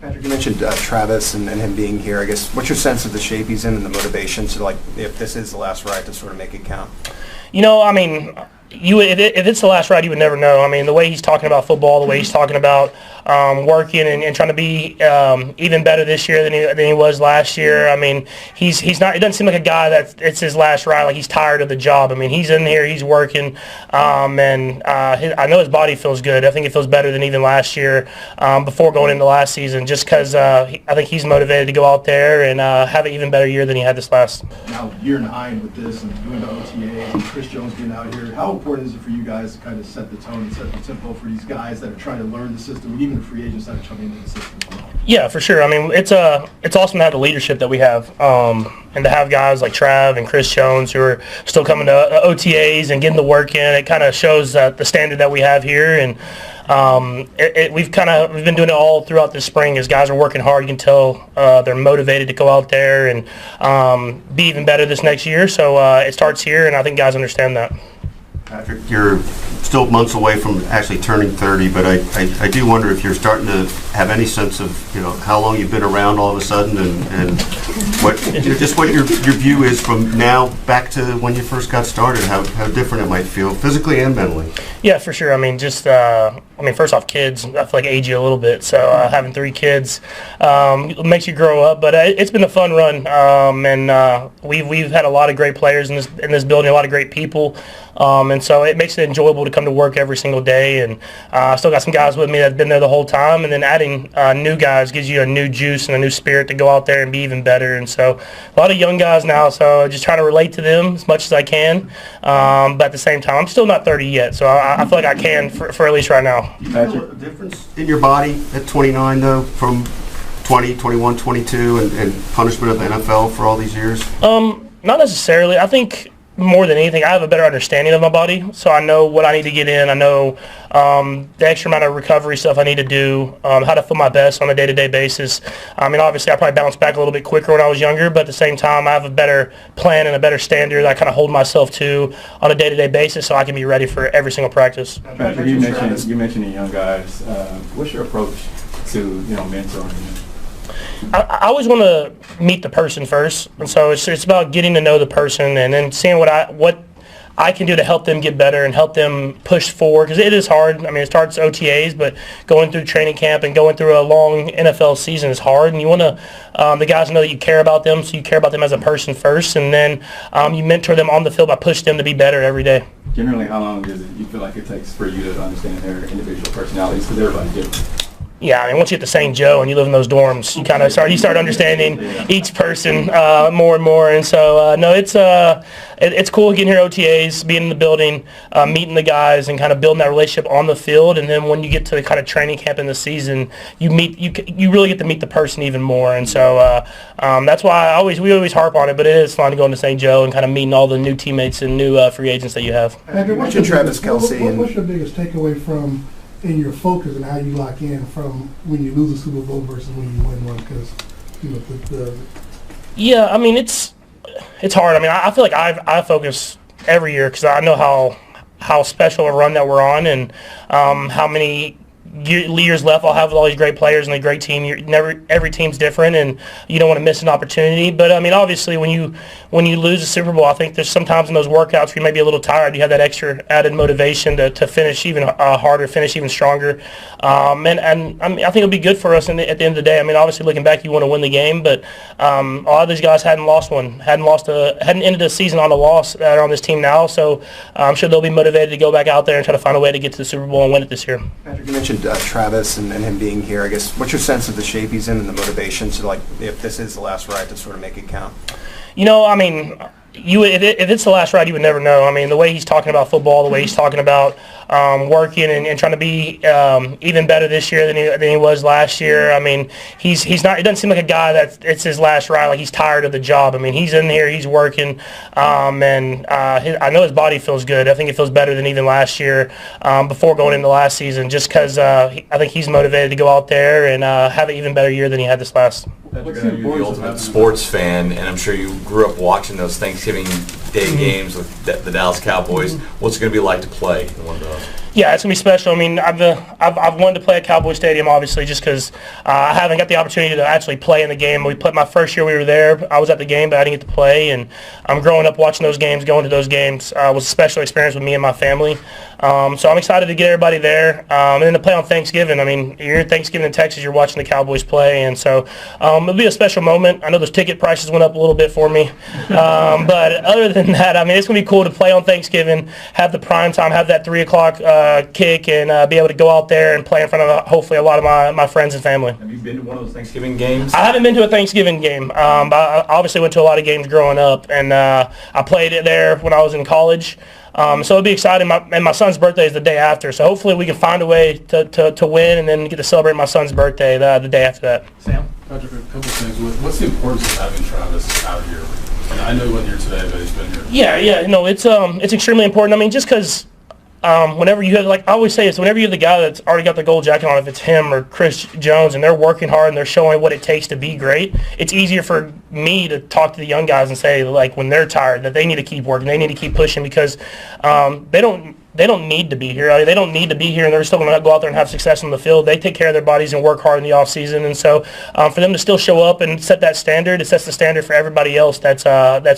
Patrick, you mentioned Travis and him being here. I guess, what's your sense of the shape he's in and the motivation to, like, if this is the last ride, to sort of make it count? I mean, if it's the last ride, you would never know. I mean, the way he's talking about football, the way he's talking about working and trying to be even better this year than he was last year. I mean, he's not. It doesn't seem like a guy that it's his last ride. Like he's tired of the job. I mean, he's in here, he's working, and I know his body feels good. I think it feels better than even last year before going into last season. Just because I think he's motivated to go out there and have an even better year than he had this last. Now year 9 with this and doing the OTAs and Chris Jones being out here, how important is it for you guys to kind of set the tone and set the tempo for these guys that are trying to learn the system, and even the free agents that are coming into the system as well? Yeah, for sure. I mean, it's awesome to have the leadership that we have, and to have guys like Trav and Chris Jones who are still coming to OTAs and getting the work in. It kind of shows the standard that we have here, and we've been doing it all throughout this spring. As guys are working hard, you can tell they're motivated to go out there and be even better this next year. So it starts here, and I think guys understand that. Patrick, you're still months away from actually turning 30, but I do wonder if you're starting to have any sense of how long you've been around all of a sudden, and what just what your view is from now back to when you first got started, how different it might feel physically and mentally. Yeah, for sure. I mean, just first off, kids, I feel like age you a little bit. So having 3 kids makes you grow up, but it's been a fun run, and we've had a lot of great players in this building, a lot of great people. And so it makes it enjoyable to come to work every single day. And I still got some guys with me that have been there the whole time. And then adding new guys gives you a new juice and a new spirit to go out there and be even better. And so a lot of young guys now, so just trying to relate to them as much as I can. But at the same time, I'm still not 30 yet, so I feel like I can for at least right now. Do you feel a difference in your body at 29, though, from 20, 21, 22, and punishment of the NFL for all these years? Not necessarily. I think more than anything, I have a better understanding of my body, so I know what I need to get in. I know the extra amount of recovery stuff I need to do, how to feel my best on a day-to-day basis. I mean, obviously, I probably bounced back a little bit quicker when I was younger, but at the same time, I have a better plan and a better standard that I kind of hold myself to on a day-to-day basis, so I can be ready for every single practice. Patrick, you mentioned the young guys. What's your approach to mentoring them? I always want to meet the person first, and so it's about getting to know the person and then seeing what I can do to help them get better and help them push forward, because it is hard. I mean, it starts OTAs, but going through training camp and going through a long NFL season is hard, and you want to the guys to know that you care about them, so you care about them as a person first, and then you mentor them on the field by pushing them to be better every day. Generally, how long does you feel like it takes for you to understand their individual personalities, because everybody's different? Yeah, I mean, once you get to St. Joe and you live in those dorms, you kind of start understanding each person more and more. And so, no, it's cool getting here OTAs, being in the building, meeting the guys, and kind of building that relationship on the field. And then when you get to the kind of training camp in the season, you really get to meet the person even more. And so that's why we always harp on it. But it is fun to go into St. Joe and kind of meeting all the new teammates and new free agents that you have. You mentioned Travis Kelce. What's your biggest takeaway from in your focus and how you lock in from when you lose a Super Bowl versus when you win one? Because yeah, I mean it's hard. I mean, I feel like I focus every year because I know how special a run that we're on, and how many years left I'll have with all these great players and a great team. Every team's different, and you don't want to miss an opportunity. But I mean, obviously, when you lose a Super Bowl, I think there's sometimes in those workouts where you may be a little tired. You have that extra added motivation to finish even harder, finish even stronger. And I mean, I think it'll be good for us at the end of the day. I mean, obviously, looking back, you want to win the game, but a lot of these guys hadn't ended the season on a loss that are on this team now. So I'm sure they'll be motivated to go back out there and try to find a way to get to the Super Bowl and win it this year. Patrick, you mentioned Travis and him being here. I guess, what's your sense of the shape he's in and the motivation to, like, if this is the last ride, to sort of make it count? I mean, if it's the last ride, you would never know. I mean, the way he's talking about football, the way he's talking about working and trying to be even better this year than he was last year. I mean, he's not. It doesn't seem like a guy that it's his last ride. Like he's tired of the job. I mean, he's in here, he's working, and I know his body feels good. I think it feels better than even last year before going into last season. Just because I think he's motivated to go out there and have an even better year than he had this last. You're the ultimate sports fan, and I'm sure you grew up watching those Thanksgiving Day games with the Dallas Cowboys. What's it going to be like to play in one of those? Yeah, it's gonna be special. I mean, I've wanted to play at Cowboy Stadium, obviously, just because I haven't got the opportunity to actually play in the game. We played my first year we were there. I was at the game, but I didn't get to play. And I'm growing up watching those games, going to those games was a special experience with me and my family. So I'm excited to get everybody there, and then to play on Thanksgiving. I mean, you're in Thanksgiving in Texas, you're watching the Cowboys play, and so it'll be a special moment. I know those ticket prices went up a little bit for me, but other than that, I mean, it's gonna be cool to play on Thanksgiving, have the prime time, have that 3 o'clock kick, and be able to go out there and play in front of hopefully a lot of my friends and family. Have you been to one of those Thanksgiving games? I haven't been to a Thanksgiving game, but I obviously went to a lot of games growing up, and I played it there when I was in college. So it'll be exciting. And my son's birthday is the day after, so hopefully we can find a way to win and then get to celebrate my son's birthday the day after that. Sam? Patrick, a couple things. What's the importance of having Travis out here? And I know he wasn't here today, but he's been here. Yeah. No, it's extremely important. I mean, just because whenever you have, like I always say this, whenever you have the guy that's already got the gold jacket on, if it's him or Chris Jones, and they're working hard and they're showing what it takes to be great, it's easier for me to talk to the young guys and say, like, when they're tired, that they need to keep working, they need to keep pushing, because they don't need to be here. I mean, they don't need to be here, and they're still going to go out there and have success on the field. They take care of their bodies and work hard in the off season, and so for them to still show up and set that standard, it sets the standard for everybody else that's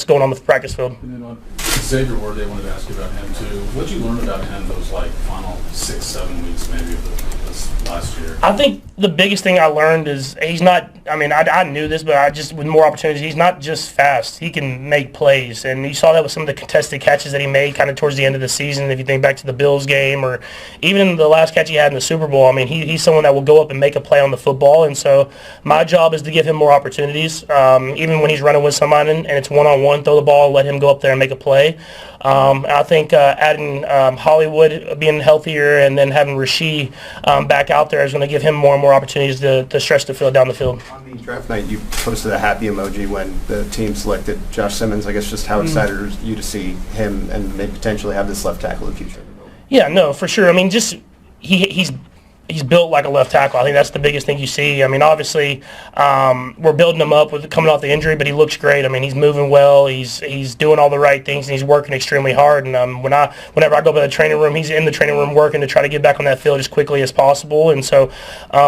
going on the practice field. And then on Xavier Ward, they wanted to ask you about him too. What did you learn about him those final 6-7 weeks maybe of this last year? I think the biggest thing I learned is he's not, I mean, I knew this, but with more opportunities, he's not just fast. He can make plays, and you saw that with some of the contested catches that he made kind of towards the end of the season. If you think back to the Bills game, or even the last catch he had in the Super Bowl, I mean, he's someone that will go up and make a play on the football, and so my job is to give him more opportunities, even when he's running with someone and it's one-on-one, throw the ball, let him go up there and make a play. I think adding Hollywood being healthier and then having Rasheed back out there is going to give him more and more opportunities to stretch the field down the field. On the draft night, you posted a happy emoji when the team selected Josh Simmons. I guess just how excited are you to see him and maybe potentially have this left tackle in the future? Yeah, no, for sure. I mean, just he's built like a left tackle. I think that's the biggest thing you see. I mean, obviously, we're building him up with coming off the injury, but he looks great. I mean, he's moving well. He's doing all the right things, and he's working extremely hard. And whenever I go by the training room, he's in the training room working to try to get back on that field as quickly as possible. And so,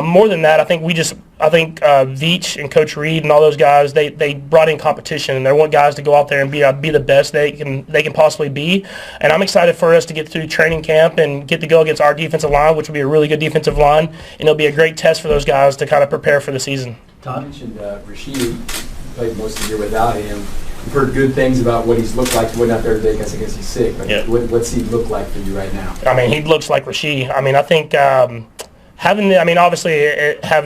more than that, I think Veach and Coach Reid and all those guys, they brought in competition, and they want guys to go out there and be the best they can possibly be. And I'm excited for us to get through training camp and get to go against our defensive line, which will be a really good defensive line, and it'll be a great test for those guys to kind of prepare for the season. Todd mentioned Rasheed played most of the year without him. We've heard good things about what he's looked like. He wasn't out there today because I guess he's sick. But yeah. What's he look like for you right now? I mean, he looks like Rasheed. I mean, I think having the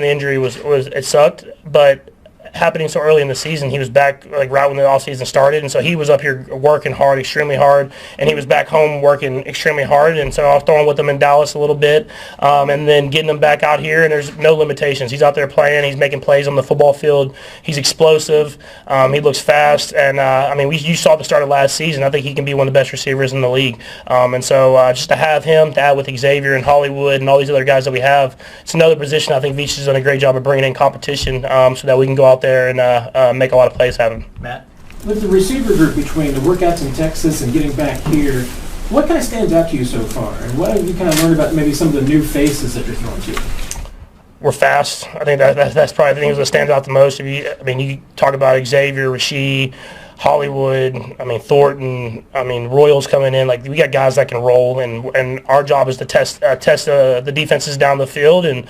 injury it sucked, but happening so early in the season, he was back like right when the off season started, and so he was up here working hard, extremely hard, and he was back home working extremely hard. And so I was throwing with him in Dallas a little bit, and then getting him back out here, and there's no limitations. He's out there playing, he's making plays on the football field, he's explosive, he looks fast, and I mean, you saw the start of last season. I think he can be one of the best receivers in the league, and so just to have him, to add with Xavier and Hollywood and all these other guys that we have, it's another position I think Veach has done a great job of bringing in competition, so that we can go out there and make a lot of plays happen. Matt? With the receiver group between the workouts in Texas and getting back here, what kind of stands out to you so far? And what have you kind of learned about maybe some of the new faces that you're throwing to? We're fast. I think that's probably the thing that stands out the most. You talk about Xavier, Rasheed, Hollywood, I mean, Thornton, I mean, Royals coming in. Like, we got guys that can roll, and our job is to test the defenses down the field, and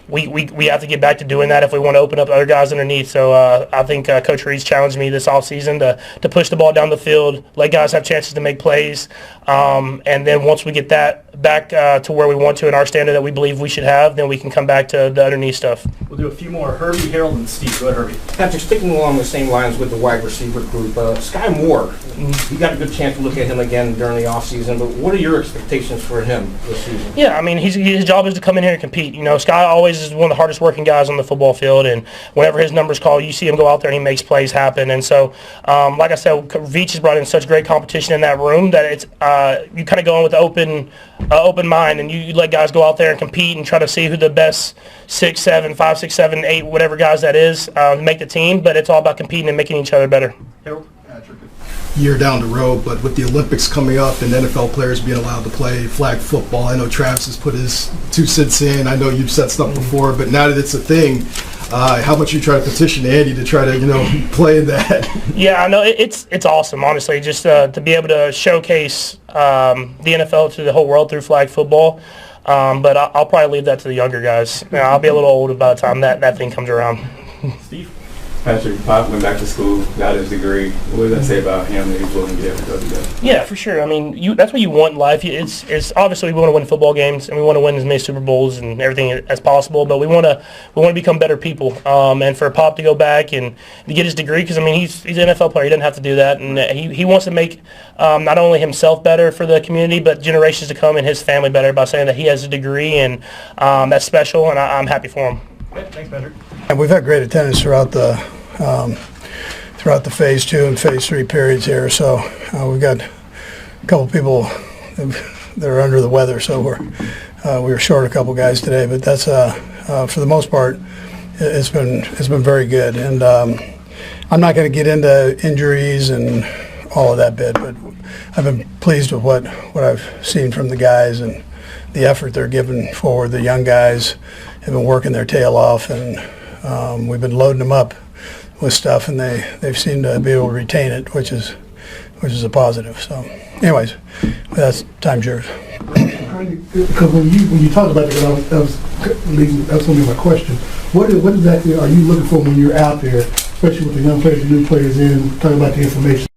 we have to get back to doing that if we want to open up other guys underneath. So I think Coach Reid's challenged me this offseason to push the ball down the field, let guys have chances to make plays, and then once we get that back to where we want to in our standard that we believe we should have, then we can come back to the underneath stuff. We'll do a few more. Herbie, Harold, and Steve. Go ahead, Herbie. Patrick, sticking along the same lines with the wide receiver group, Sky Moore, you got a good chance to look at him again during the offseason, but what are your expectations for him this season? Yeah, I mean, his job is to come in here and compete. You know, Sky always is one of the hardest working guys on the football field, and whenever his number's called, you see him go out there and he makes plays happen. And so, like I said, Veach has brought in such great competition in that room that it's you kind of go in with an open mind, and you let guys go out there and compete and try to see who the best 6, 7, 5, 6, 7, 8, whatever guys that is, make the team. But it's all about competing and making each other better. Harold? Patrick, year down the road, but with the Olympics coming up and NFL players being allowed to play flag football, I know Travis has put his 2 cents in. I know you've said stuff before, but now that it's a thing, how much you try to petition Andy to try to, play in that? Yeah, I know it's awesome, honestly, just to be able to showcase the NFL to the whole world through flag football. But I'll probably leave that to the younger guys. I'll be a little older by the time that thing comes around. Steve? Patrick Pop went back to school, got his degree. What does that say about him that he's willing to get able to do that? Yeah, for sure. I mean, that's what you want in life. It's obviously we want to win football games and we want to win as many Super Bowls and everything as possible. But we want to become better people. And for Pop to go back and to get his degree, because I mean he's an NFL player. He doesn't have to do that, and he wants to make not only himself better for the community, but generations to come and his family better by saying that he has a degree, and that's special. And I'm happy for him. Thanks, Patrick. And we've had great attendance throughout the phase 2 and phase 3 periods here. So we've got a couple people that are under the weather. So we were short a couple guys today, but that's for the most part it's been very good. And I'm not going to get into injuries and all of that bit, but I've been pleased with what I've seen from the guys and the effort they're giving forward. The young guys have been working their tail off, and we've been loading them up with stuff, and they've seemed to be able to retain it, which is a positive. So, anyways, that's time's yours. Because when you talk about it, that's going to be my question. What exactly are you looking for when you're out there, especially with the young players and new players in, talking about the information?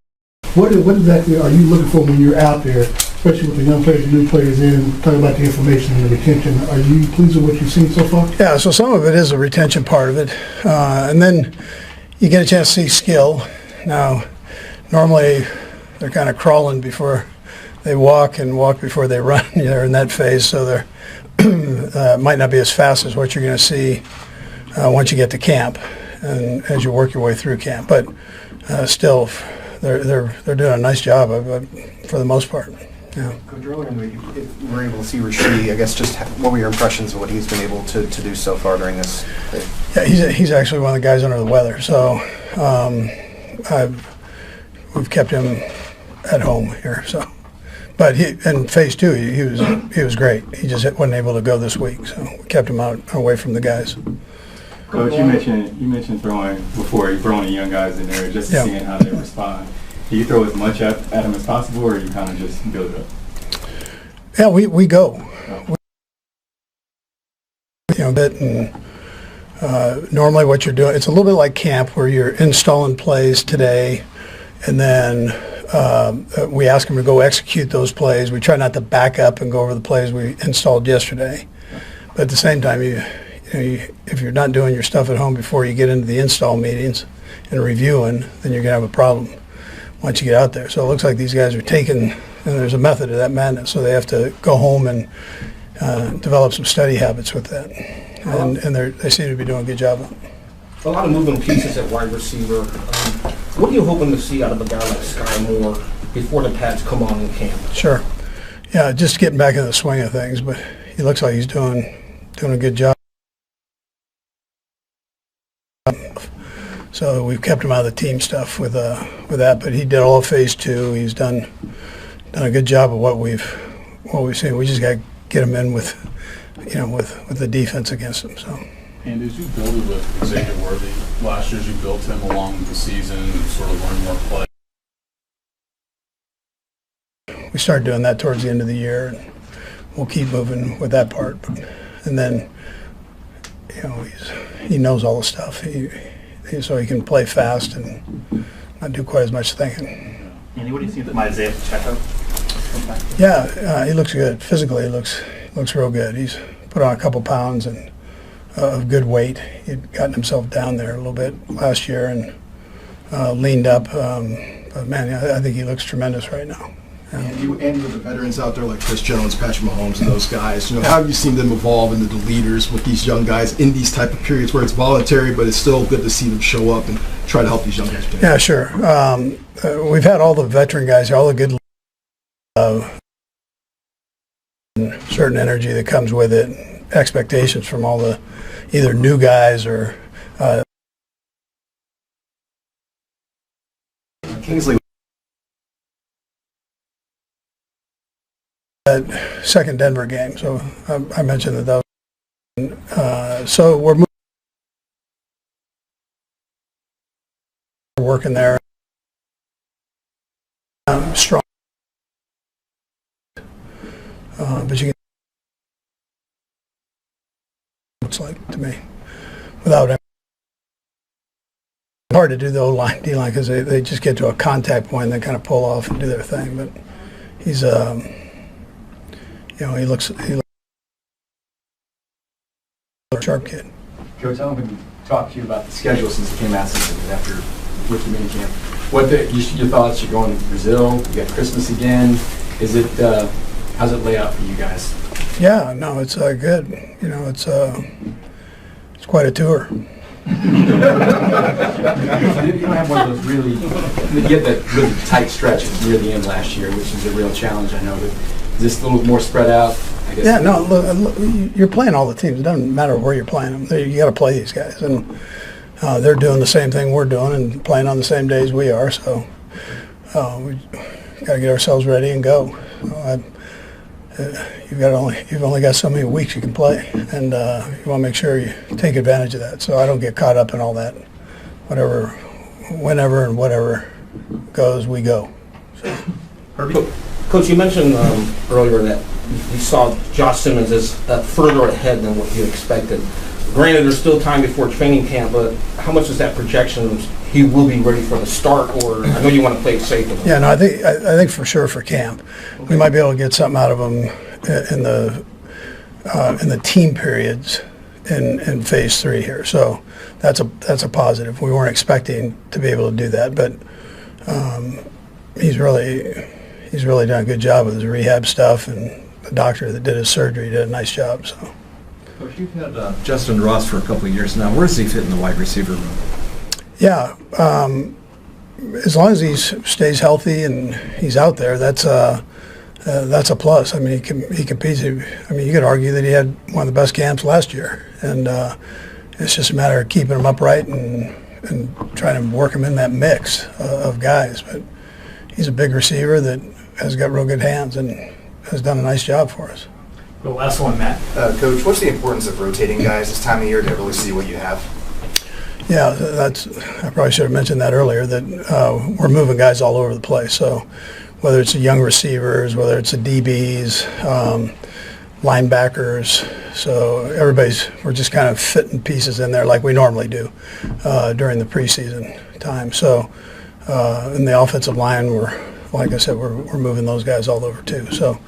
What exactly are you looking for when you're out there, especially with the young players and new players in, talking about the information and the retention? Are you pleased with what you've seen so far? Yeah, so some of it is a retention part of it. And then you get a chance to see skill. Now, normally they're kind of crawling before they walk and walk before they run. They're in that phase, so they're might not be as fast as what you're going to see once you get to camp and as you work your way through camp. But still, they're doing a nice job for the most part. Yeah. Coach, earlier in the week, we were able to see Rasheed. I guess just what were your impressions of what he's been able to do so far during this? Yeah, he's actually one of the guys under the weather. So we've kept him at home here. So, but in phase 2, he was great. He just wasn't able to go this week, so we kept him out away from the guys. Coach, you mentioned throwing before. You throwing the young guys in there, just seeing how they respond. Do you throw as much at them as possible, or you kind of just build it up? Yeah, we go. Normally what you're doing, it's a little bit like camp where you're installing plays today, and then we ask them to go execute those plays. We try not to back up and go over the plays we installed yesterday. But at the same time, if you're not doing your stuff at home before you get into the install meetings and reviewing, then you're going to have a problem once you get out there. So it looks like these guys are taking, and there's a method to that madness, so they have to go home and develop some study habits with that. And they seem to be doing a good job of it. A lot of moving pieces at wide receiver. What are you hoping to see out of a guy like Sky Moore before the pads come on in camp? Sure. Yeah, just getting back in the swing of things, but he looks like he's doing a good job. So we've kept him out of the team stuff with that, but he did all of phase 2. He's done a good job of what we've seen. We just got to get him in with the defense against him. So. And as you build it with Xavier Worthy, last year as you built him along the season and sort of learned more play. We started doing that towards the end of the year, and we'll keep moving with that part. And then, he knows all the stuff. So he can play fast and not do quite as much thinking. Andy, what do you see from Isaiah Pacheco? Yeah, he looks good. Physically, he looks real good. He's put on a couple pounds and of good weight. He'd gotten himself down there a little bit last year and leaned up. But man, I think he looks tremendous right now. Andy, with the veterans out there like Chris Jones, Patrick Mahomes, and those guys, how have you seen them evolve into the leaders with these young guys in these type of periods where it's voluntary, but it's still good to see them show up and try to help these young guys play? Yeah, sure. We've had all the veteran guys, all the good certain energy that comes with it, expectations from all the either new guys or Kingsley second Denver game. So I mentioned that. So we're working there. Strong. But you can. Looks like to me, without him. Hard to do the O-line, D-line, because they just get to a contact point and they kind of pull off and do their thing. But he's, he looks a sharp kid. Coach, I don't think we talked to you about the schedule since it came out after rookie minicamp. What your thoughts? You're going to Brazil. You got Christmas again. Is it? How's it lay out for you guys? Yeah, no, it's good. It's quite a tour. You don't have one of those really. You get that really tight stretch near the end last year, which is a real challenge. I know. But is this a little more spread out? I guess. Yeah, no. Look, you're playing all the teams. It doesn't matter where you're playing them. You got to play these guys, and they're doing the same thing we're doing and playing on the same days we are. So we got to get ourselves ready and go. You've only got so many weeks you can play, and you want to make sure you take advantage of that. So I don't get caught up in all that. Whenever and whatever goes, we go. So. Coach, you mentioned earlier that you saw Josh Simmons as further ahead than what you expected. Granted, there's still time before training camp, but how much is that projection he will be ready for the start? Or I know you want to play it safe with him. Yeah, no, I think for sure for camp, we might be able to get something out of him in the team periods in phase 3 here. So that's a positive. We weren't expecting to be able to do that, but he's really done a good job with his rehab stuff, and the doctor that did his surgery did a nice job. So. Coach, you've had Justin Ross for a couple of years now. Where does he fit in the wide receiver room? Yeah, as long as he stays healthy and he's out there, that's a plus. I mean, he competes. I mean, you could argue that he had one of the best camps last year, and it's just a matter of keeping him upright and trying to work him in that mix of guys. But he's a big receiver that has got real good hands and has done a nice job for us. The last one, Matt. Coach, what's the importance of rotating guys this time of year to really see what you have? Yeah, I probably should have mentioned that earlier, that we're moving guys all over the place. So whether it's the young receivers, whether it's the DBs, linebackers, so we're just kind of fitting pieces in there like we normally do during the preseason time. So in the offensive line, like I said, we're moving those guys all over too. So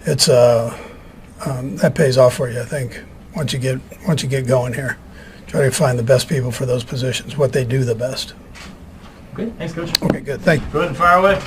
it's that pays off for you, I think, once you get going here. Try to find the best people for those positions, what they do the best. Okay, thanks, Coach. Okay, good. Thank you. Go ahead and fire away.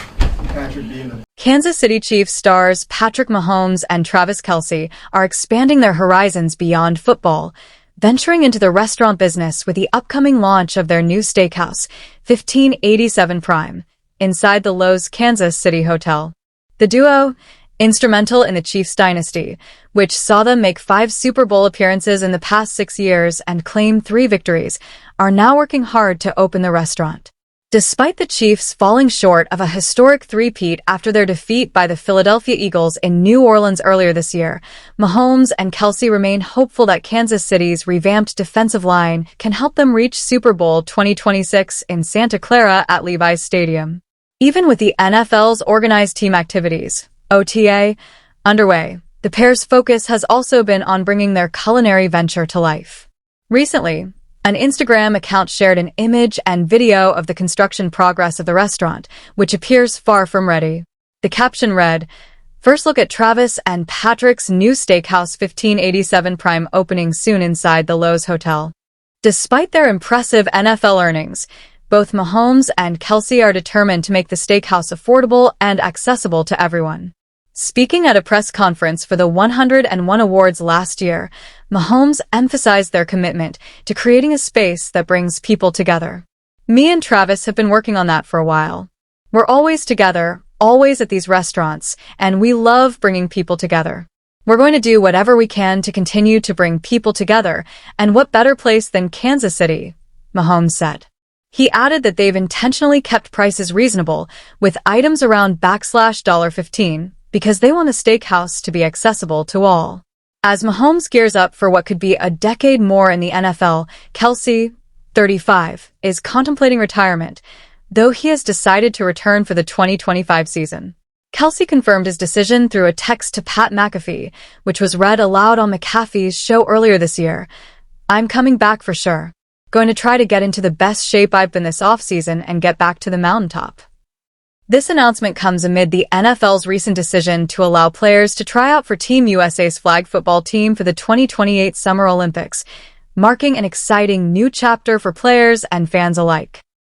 Kansas City Chiefs stars Patrick Mahomes and Travis Kelce are expanding their horizons beyond football, venturing into the restaurant business with the upcoming launch of their new steakhouse, 1587 Prime, inside the Lowe's Kansas City Hotel. The duo, instrumental in the Chiefs dynasty, which saw them make 5 Super Bowl appearances in the past 6 years and claim 3 victories, are now working hard to open the restaurant. Despite the Chiefs falling short of a historic three-peat after their defeat by the Philadelphia Eagles in New Orleans earlier this year, Mahomes and Kelce remain hopeful that Kansas City's revamped defensive line can help them reach Super Bowl 2026 in Santa Clara at Levi's Stadium. Even with the NFL's organized team activities, OTA, underway, the pair's focus has also been on bringing their culinary venture to life. Recently, an Instagram account shared an image and video of the construction progress of the restaurant, which appears far from ready. The caption read, "First look at Travis and Patrick's new steakhouse 1587 Prime opening soon inside the Lowe's Hotel." Despite their impressive NFL earnings, both Mahomes and Kelce are determined to make the steakhouse affordable and accessible to everyone. Speaking at a press conference for the 101 Awards last year, Mahomes emphasized their commitment to creating a space that brings people together. "Me and Travis have been working on that for a while. We're always together, always at these restaurants, and we love bringing people together. We're going to do whatever we can to continue to bring people together, and what better place than Kansas City," Mahomes said. He added that they've intentionally kept prices reasonable, with items around $15 because they want a steakhouse to be accessible to all. As Mahomes gears up for what could be a decade more in the NFL, Kelce, 35, is contemplating retirement, though he has decided to return for the 2025 season. Kelce confirmed his decision through a text to Pat McAfee, which was read aloud on McAfee's show earlier this year. "I'm coming back for sure. Going to try to get into the best shape I've been this offseason and get back to the mountaintop." This announcement comes amid the NFL's recent decision to allow players to try out for Team USA's flag football team for the 2028 Summer Olympics, marking an exciting new chapter for players and fans alike.